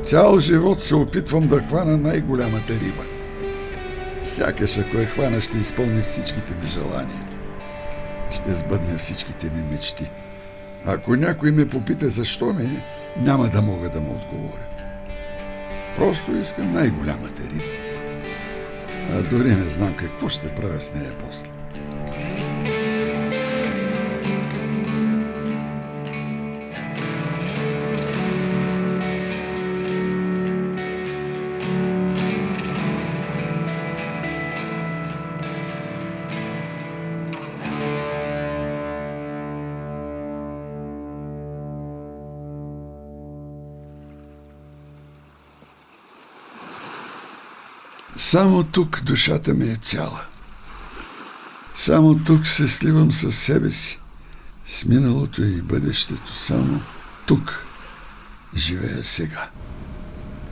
Цял живот се опитвам да хвана най-голямата риба. Сякаш ако я хвана, ще изпълни всичките ми желания. Ще сбъдне всичките ми мечти. Ако някой ме попита защо ми е, няма да мога да му отговоря. Просто искам най-голямата риба. А дори не знам какво ще правя с нея после. Само тук душата ми е цяла. Само тук се сливам със себе си, с миналото и бъдещето. Само тук живея сега.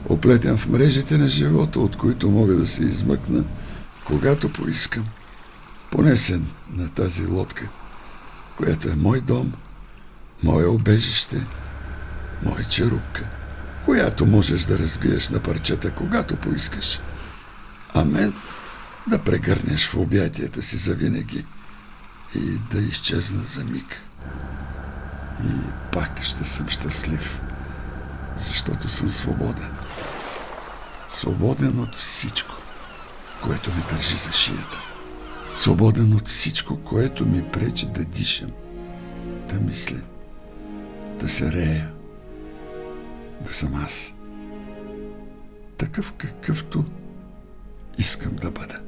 Оплетен в мрежите на живота, от които мога да се измъкна, когато поискам. Понесен на тази лодка, която е мой дом, мое убежище, моя черупка, която можеш да разбиеш на парчета, когато поискаш. А мен да прегърнеш в обятията си завинаги и да изчезна за миг. И пак ще съм щастлив, защото съм свободен. Свободен от всичко, което ми държи за шията. Свободен от всичко, което ми пречи да дишам, да мисля, да се рея, да съм аз. Такъв какъвто искам да бъда.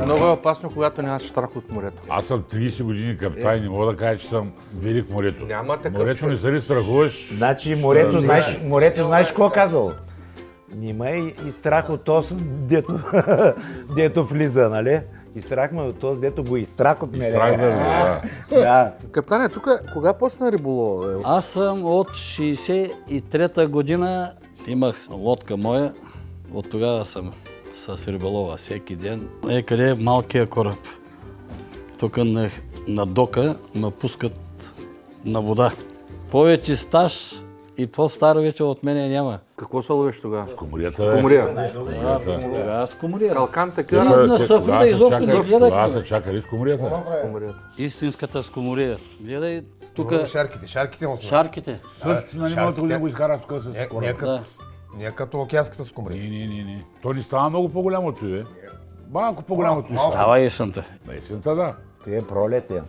Много е опасно, когато нямаш страх от морето. Аз съм 30 години капитан и не мога да кажа, че съм велик в морето. Няма такъв Морето не се ли страхуваш? Значи морето знаеш какво казал? Нима и страх от този, дето влиза, нали? И страх ме от този, дето го изстрах от мене. Страх да. Да. Капитане, тук кога почна риболова? Аз съм от 63-та година, имах лодка моя, от тогава съм с риболова всеки ден. Къде е малкия кораб? Тук на дока ме пускат на вода. Повече стаж и по-старо вече от мене няма. Какво се ловиш тогава? Коморията. Скумория. Тогава с комория. Калкан такива. На съфлида изобщо не гледах. Това са чакали с коморията. Скуморията. Истинската скумория. Гледай тук Шарките му сме. шарките. Същото на миналата година го изкара тук с кораб. Да. Не е като океанската скумрия. Не. То ни става много по-голямото, бе. Малко по-голямото. Става есента. Наистина, да. Те е пролетен.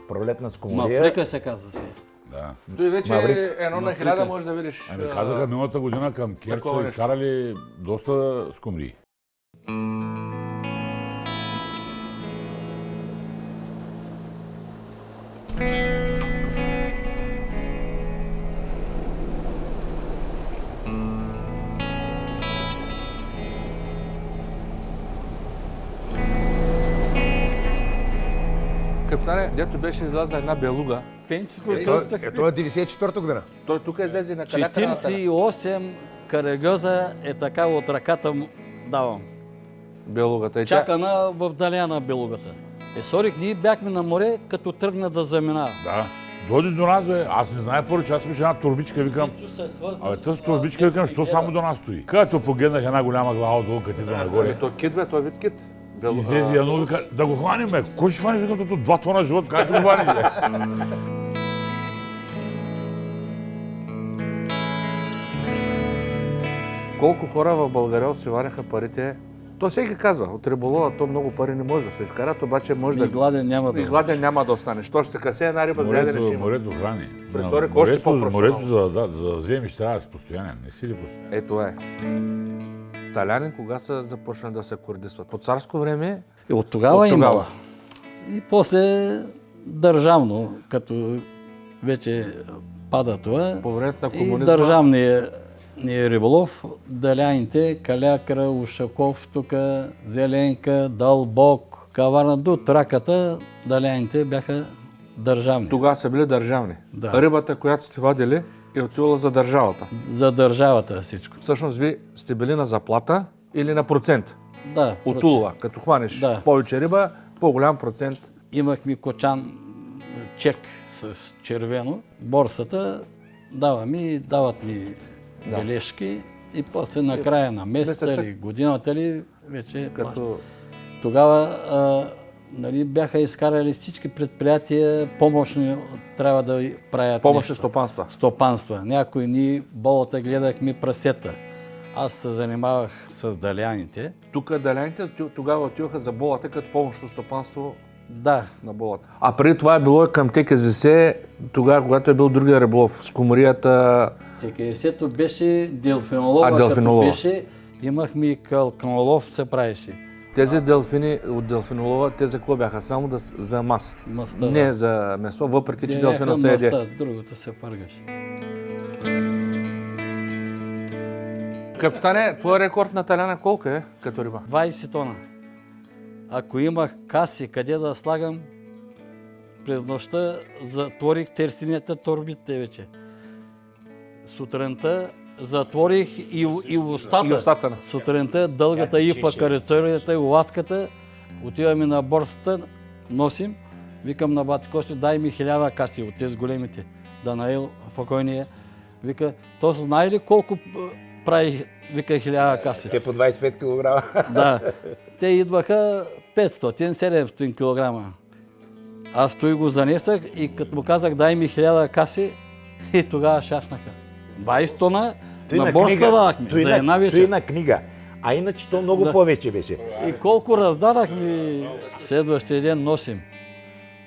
Пролетна скумрия. Маврика се казва сега. Да. Той вече Маврик. едно на 1000 може да видиш. Ами казаха, миналата година към Керчи такова са нещо. изкарали доста скумрии. Капитане, дето беше излязла една белуга. Пенчи го кръстах. Ето е 94-та година. Той тук излезе на калякарната. 48 карагьоза е така от ръката му давам. Белугата. Чакана в даля на белугата. Сорик, ние бяхме на море, като тръгна да заминава. Да. Дойде до нас, бе. Аз не знае поръча. Аз имаше една турбичка, викам. Абе, тази турбичка, викам, що само до нас стои? Като погледнах една голяма глава отдолу, като идва нагоре. Той кит, бе, той вид кит. Излезе Яно, вика, да го хванем, бе. Кой ще хванеш, викам, 2 тона живот, как ще го хванеш, бе? Колко хора в България си варяха парите? То всеки казва, от риболова то много пари не може да се изкарат, обаче може И да... гладен няма да И гладен няма да остане. Що ще касе една риба за ядене ще има. Морето храни. Пресорик още по-професионално. Морето, за да вземеш, трябва да си постоянен. Не си ли постоянен? Ето е. Талянин кога са започнали да се коордисват? По царско време? И от тогава От тогава. имала. И после държавно, като вече пада това, По времето на и комунизма? държавния риболов, Даляните, Калякра, Ушаков, тук Зеленка, Дълбок, Каварна до Траката, даляните бяха държавни. Тогава са били държавни. Да. Рибата, която сте вадили, е отивала за държавата. За държавата всичко. Всъщност вие сте били на заплата или на процент? Да. От улова. Като хванеш Да. повече риба, по-голям процент. Имахме кочан, чек с червено. Борсата дават ми бележки и после на края на месеца месеца. или годината ли вече Като Тогава нали, бяха изкарали всички предприятия, помощни трябва да правят помощни нещо. стопанства. Стопанства. Някои ни болата гледахме прасета. Аз се занимавах с даляните. Тук даляните тогава отиваха за болата като помощно стопанство Да, на болата. А преди това е било към ТКЗС, тогава, когато е бил другия риболов, с комарията. ТКС-то беше делфинолова, делфинолова. като беше, имахме и калканолов се правеше. Тези делфини от делфинолова, те за какво бяха? Само за маса. Маста, Не за месо, въпреки че Не делфина бяха се яде. маста, другото се пъргаше. Капитане, твой рекорд на таляна колко е като риба? 20 тона. Ако имах каси къде да слагам, през нощта затворих терсинята, торбите вече. Сутринта затворих и устата. И устата. Сутринта дългата ифа, карицерията и ласката. Отиваме на борсата, носим. Викам на бати Костю, дай ми 1000 каси от тези големите. Данаил, покойния. Вика, то знае ли колко прави, вика 1000 каси? Те по 25 кг. Да. Те идваха 500-700 кг. Аз той го занесах и като му казах, дай ми 1000 каси, и тогава шашнаха. 20 тона на борста дадахме за една вечер. Той на книга. А иначе то много повече беше. И колко раздадахме, следващия ден носим.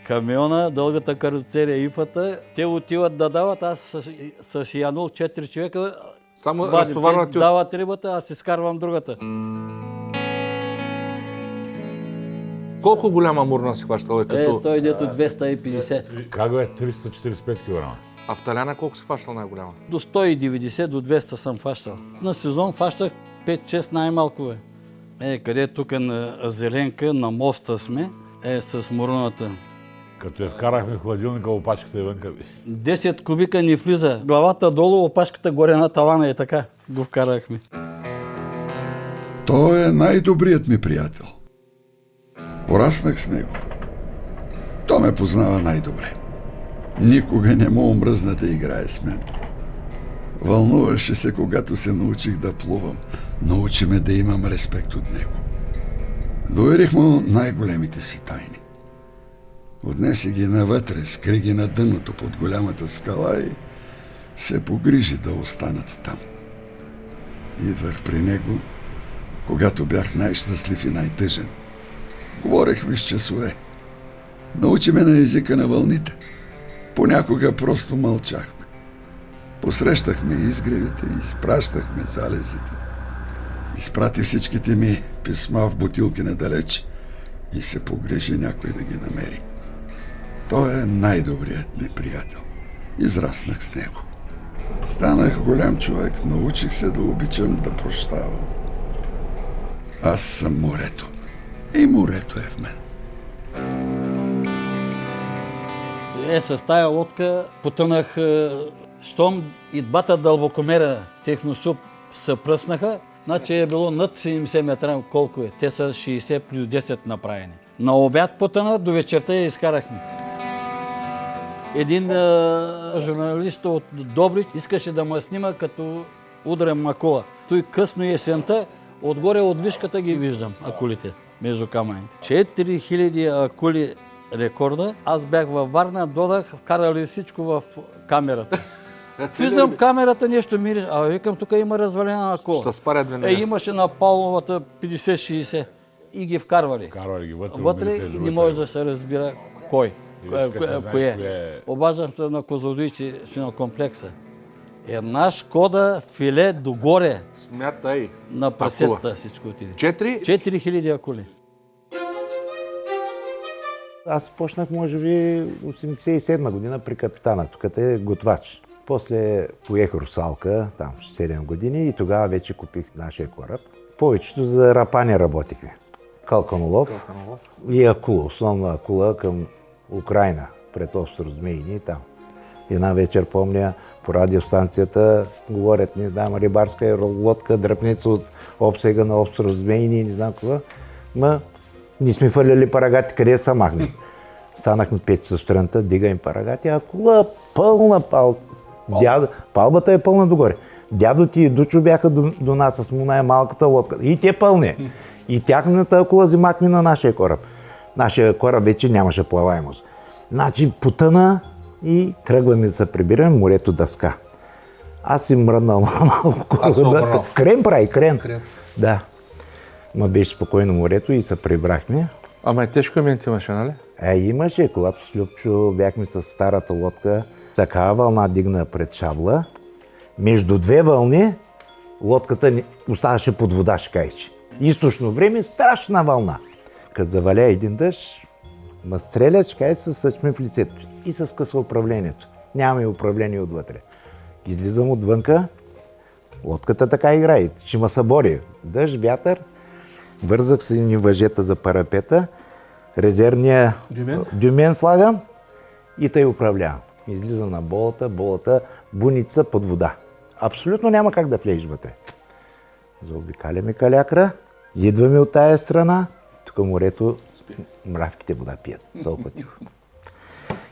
Камиона, дългата каруцерия, ифата, те отиват да дават, аз с Янул 4 човека, Само вадим, разтоварват те дават рибата, аз изкарвам другата. Колко голяма мурна си хващала? Като... Той дето 250. Как е 345 кг? А в таляна колко си хващал най-голяма? До 190, до 200 съм фащал. На сезон фащах 5-6 най-малко. Къде тук на Зеленка, на моста сме, с мурната. Като я вкарахме в хладилника, опачката е вънка. 10 кубика ни влиза. Главата долу, опашката горе на тавана и така го вкарахме. Той е най-добрият ми приятел. Пораснах с него. Той ме познава най-добре. Никога не му омръзна да играе с мен. Вълнуваше се, когато се научих да плувам. Научи ме да имам респект от него. Доверих му най-големите си тайни. Отнеси ги навътре, скри ги на дъното под голямата скала и се погрижи да останат там. Идвах при него, когато бях най-щастлив и най-тъжен. Говорехме с часове. Научи ме на езика на вълните. Понякога просто мълчахме. Посрещахме изгревите, изпращахме залезите. Изпрати всичките ми писма в бутилки надалеч и се погрижи някой да ги намери. Той е най-добрият ми приятел. Израснах с него. Станах голям човек, научих се да обичам да прощавам. Аз съм морето. И морето е в мен. С тая лодка потънах, щом и двата дълбокомера техносуп се пръснаха, значи е било над 70 метра, колко е. Те са 60 плюс 10 направени. На обяд потъна, до вечерта я изкарахме. Един журналист от Добрич искаше да ме снима като удрям акула. Той късно есента, отгоре от вишката ги виждам, акулите, между камъните. 4000 акули рекорда. Аз бях във Варна, додах, вкарали всичко в камерата. Влизам камерата, нещо мири, викам, тук има развалена акула. Ще спарят веднага. Имаше на Павловата 50-60 и ги вкарвали. Вкарвали ги Вътре и не може да се разбира кой. Кое. Обаждам се на Козлодуйче свинокомплекса. Една Шкода филе догоре Смятай. на прасетата всичко отиде. 4000 акули. Аз почнах, може би, 87 година при капитана, тук е готвач. После поех Русалка, там 7 години и тогава вече купих нашия кораб. Повечето за рапане работихме. Калканолов и Акула, основна Акула към Украйна, пред остров Змейни и там. Една вечер помня, по радиостанцията говорят, не знам, рибарска лодка, дръпнеца от обсега на остров Змейни, не знам какво. Ма, ние сме фърляли парагати, къде са махни. Станахме 5 сутринта, дигаем парагати, а кола пълна палбата е пълна догоре. Дядо ти и Дучо бяха до нас с му най-малката лодка. И те пълни. И тяхната кола взимахме на нашия кораб. Нашия кораб вече нямаше плаваемост. Значи потъна и тръгваме да се прибираме, морето дъска. Аз си мръднал малко. Крен прави, крен. Да. Ма беше спокойно морето и се прибрахме. Ама и тежко момент имаше, нали? Имаше, когато с Любчо бяхме с старата лодка, такава вълна дигна пред Шабла. Между две вълни лодката оставаше под вода, ще кажеш. Източно време, страшна вълна. Като заваля един дъжд, ма стреля, ще кажеш, се съчме в лицето и се скъса управлението. Нямаме управление отвътре. Излизам отвънка, лодката така играе, ще ма събори. Дъжд, вятър, вързах се ни въжета за парапета, резервния дюмен слагам и тъй управлявам. Излизам на болата, буница под вода. Абсолютно няма как да влезеш вътре. Заобикаляме калякра, идваме от тая страна, тук морето, мравките вода пият, толкова тихо.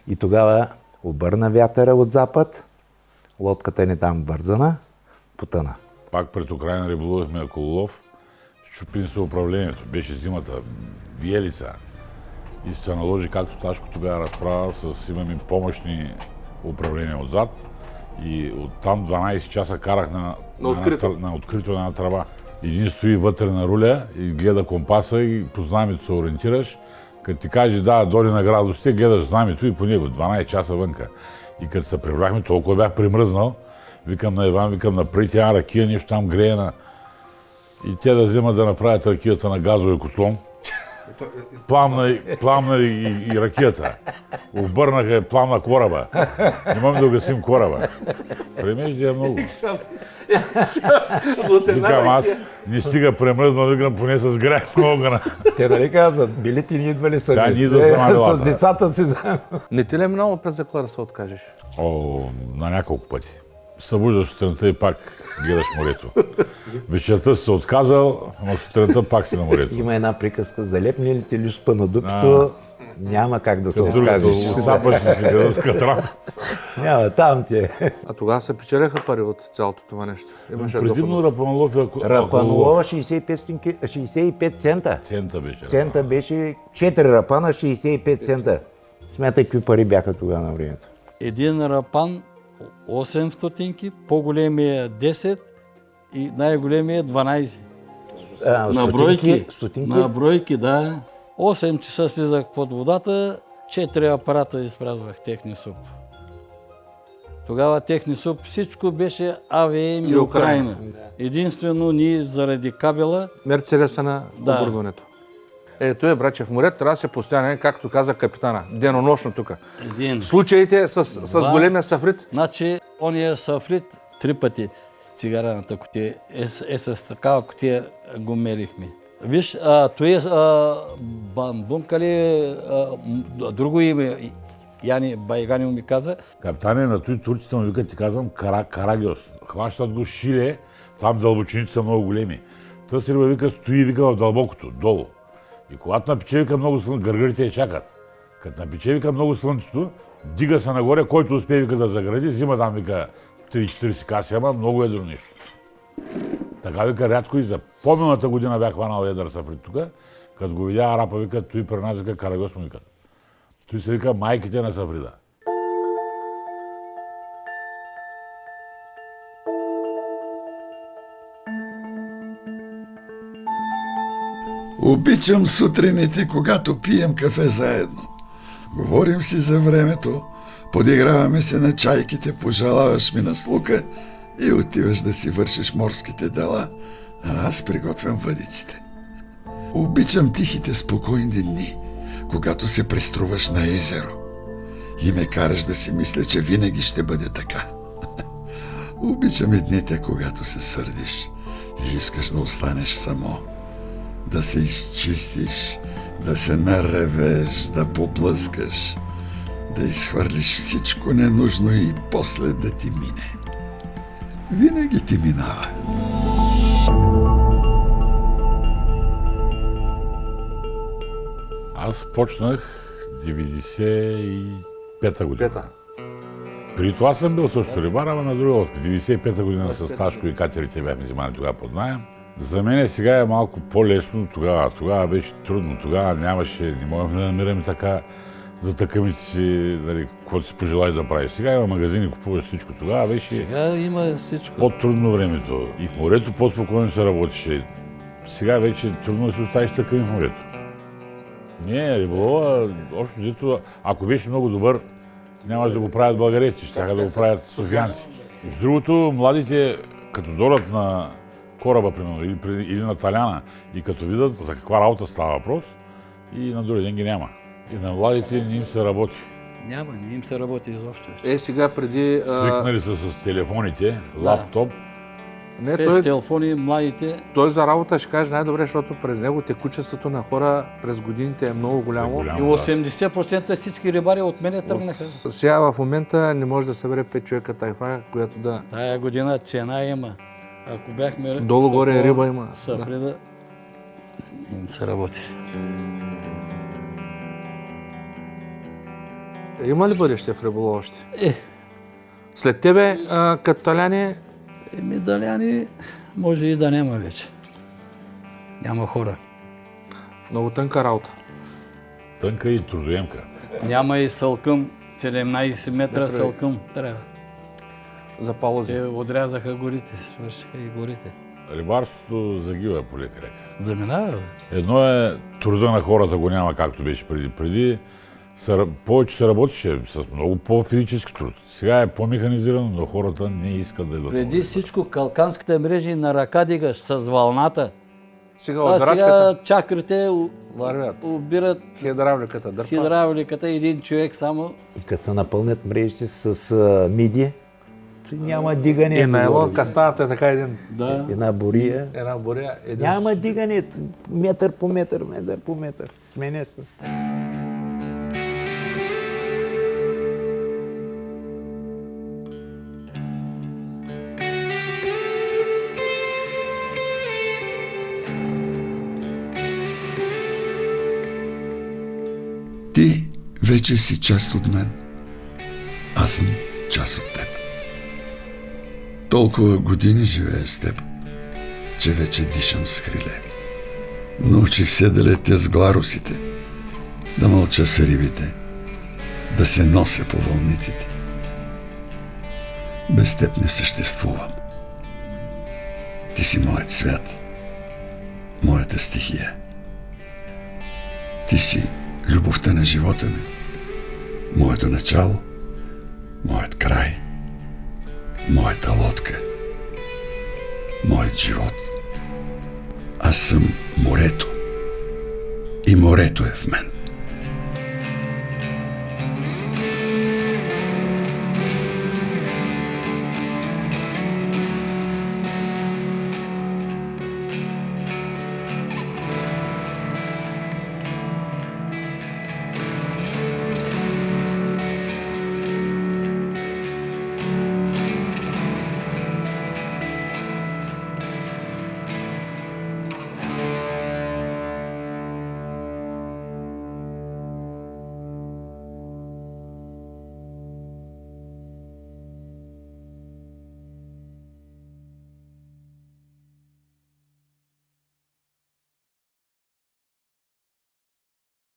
И тогава обърна вятъра от запад, лодката ни там вързана, потъна. Пак пред Украйна риболовихме на Кололов, щупи се управлението, беше зимата, виелица. И се наложи, както Ташко тогава разправя, имаме помощни управления отзад. И оттам 12 часа карах на открито една тръба. Един стои вътре на руля и гледа компаса и по знамето се ориентираш. Като ти каже да, дойде на градусите, гледаш знамето и по него, 12 часа вънка. И като се прибрахме, толкова бях примръзнал, викам на Иван, викам направи тя ракия, нещо там грее на... И те да вземат да направят ракията на газовия котлон. Пламна и ракията. Обърнаха пламна кораба. Не можем да угасим кораба. Премежда е много. Викам аз, не стига премръзнал, викам поне с грях на огъна. Те нали казват, билите ни идвали Тя ни идва сама с децата си. Не ти ли е много през закла да се откажеш? На няколко пъти. Събуждаш сутринта и пак гледаш морето. Вечерта си се отказал, но сутринта пак си на морето. Има една приказка, залепни ли ти люспа на дупето, няма как да се откажеш. Сапаш ли си гледа с катран? Няма, там ти е. А тогава се печеляха пари от цялото това нещо. Предимно Рапанлов и Рапанлова 65 цента. Цента беше 4 рапана, 65 цента. Смятай какви пари бяха тогава на времето. Един рапан 8 стотинки, по-големия 10 и най-големия 12. На бройки, да. 8 часа слизах под водата, 4 апарата изпразвах Технисуп. Тогава Технисуп всичко беше АВМ и Украйна. Единствено ние заради кабела... Мерцедеса на оборудването. Ето е, братче, в морето трябва да се постоянен, както каза капитана, денонощно тук. Случаите с големия сафрит? Значи, ония сафрит 3 пъти цигарената кутия е с такава кутия го мерихме. Виж, той е бамбумка ли, друго име, Яни Байганил ми каза. Капитане, на той турците му викат, ти казвам, Карагиос. Хващат го шиле, там дълбочините са много големи. Та си риба вика, стои вика в дълбокото, долу. И когато напече вика много слънцето, гъргърите я чакат. Като напече вика много слънцето, дига се нагоре, който успее вика да загради, взима там вика 3-40 каси, ама много едро нещо. Така вика рядко и за по-миналата година бях хванал едър сафрит тук, като го видя арапа вика, той при нас вика Карагиос му вика. Той се вика майките на сафрида. Обичам сутрините, когато пием кафе заедно. Говорим си за времето, подиграваме се на чайките, пожелаваш ми наслука и отиваш да си вършиш морските дела, а аз приготвям въдиците. Обичам тихите, спокойни дни, когато се преструваш на езеро и ме караш да си мисля, че винаги ще бъде така. Обичам и дните, когато се сърдиш и искаш да останеш само. да се изчистиш, да се наревеш, да поблъскаш, да изхвърлиш всичко ненужно и после да ти мине. Винаги ти минава. Аз почнах 95-та година. Пета. Преди това съм бил също рибар, ама на друга лодка. 95-та година с Ташко и катерите бяхме взимани тогава под наем. За мен сега е малко по-лесно тогава. Тогава беше трудно. Тогава нямаше, не можем да намираме така за тъкамите си, нали, каквото си пожелаеш да правиш. Сега има магазини, купуваш всичко. Тогава беше Сега има всичко. по-трудно времето. И в морето по-спокойно се работеше. Сега вече е трудно да се оставиш тъками в морето. Не, риболова, общо взето, ако беше много добър, нямаш да го правят българеци, ще да го правят софиянци. Между другото, младите, като дойдат на кораба, примерно, или на таляна, и като видят за каква работа става въпрос, и на другия ден ги няма. И на младите не им се работи. Няма, не им се работи изобщо. Сега преди... Свикнали са с телефоните, лаптоп. Не, Тези телефони, младите... той за работа ще каже най-добре, защото през него текучеството на хора през годините е много голямо. И 80% всички рибари от мене тръгнаха. Сега в момента не може да събере 5 човека тайфа, която да... Тая година цена има. Ако бяхме... Долу-горе риба има. Сафрида, им се работи. Има ли бъдеще в риболова още? След тебе, като таляни... Медаляни може и да няма вече. Няма хора. Много тънка работа. Тънка и трудоемка. Няма и сълкъм. 17 метра сълкъм трябва. За палози. Те отрязаха горите, свършиха и горите. Рибарството загива по лека река. Заминава, бе. Едно е труда на хората го няма както беше преди. Преди повече се работеше с много по-физически труд. Сега е по-механизирано, но хората не искат да идват. Преди всичко калканските мрежи на ръка дигаш с вълната. Сега А от сега рачката чакрите вървят. убират Хидравликата дърпа. хидравликата, един човек само. И като се напълнят мрежите с миди, няма дигане. И на едно кастаната е така един... Да. Една бория. Една боря, един... Няма дигане. Метър по метър, метър по метър. Сменя се. Ти вече си част от мен. Аз съм част от теб. Толкова години живея с теб, че вече дишам с криле. Научих се да летя с гларусите, да мълча с рибите, да се нося по вълните ти. Без теб не съществувам. Ти си моят свят, моята стихия. Ти си любовта на живота ми, моето начало, моят край, моята лодка, моят живот. Аз съм морето и морето е в мен.